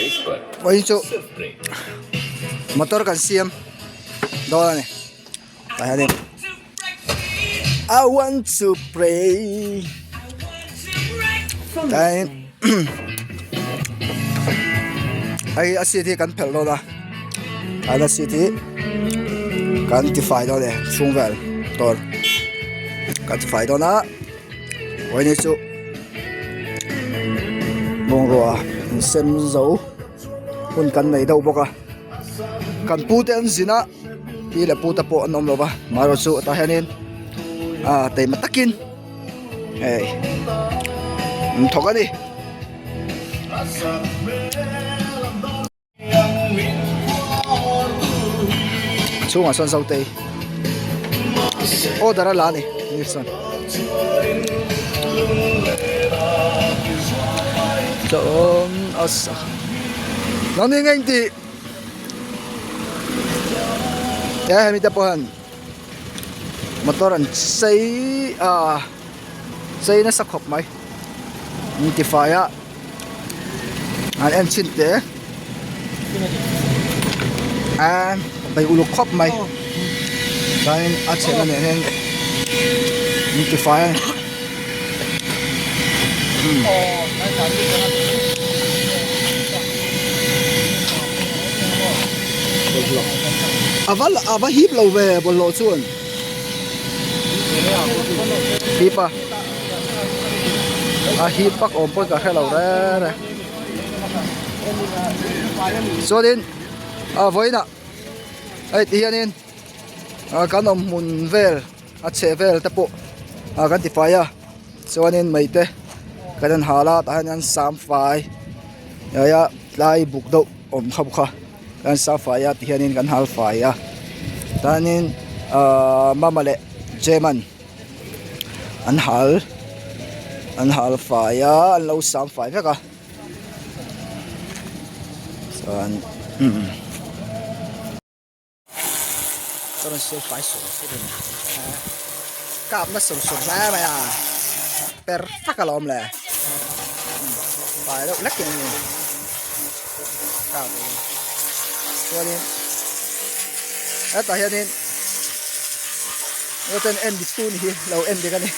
Oi chu motor kan siam đó này tại đây I want to pray đây ai asiti kan phel đó da ai asiti kan ti fai đó này chung vel tor kan ti fai đó na oi ni chu mong ro sem zo hun kan nei đâu bốc à kan pu te an zina pi le pu ta po anom lo ba maro chu ta hanin te matakin ei thok ani chunga son sau te o dara la ni nilson chon asa nani ngang ti ya mi ta pohan motoran sei na sakhop mai ti faya an em chin te an bai ulu khop mai dan a chela ne hen ti faya ava hip lo ve bol lo chuan hipa hip pak om pol ka khelo re so din voina ai ti hianin kan om mun vel a che vel te po kan ti faya chuanin meite kan hala ta han sam fai ya lai buk do om khap kha kan sa faya ti hianin kan hal faya tanin mamale jeman an hal faya an lo sam fai veka san se fai so cặp nó sụn sụn ra mày per phát cả lom lẹ phải đâu lắc kìa cặp qua đi ở tại hiện ở trên end school hier lâu end cái này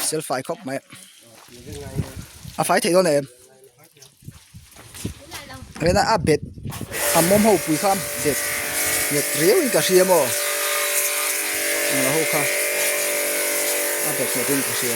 sẽ phải khóc mẹ phải thấy đó này em cái này bệt mồm hậu bùi kham bệt nhiệt riêu cả xia mò là hậu kham bệt nhiệt riêu cả xia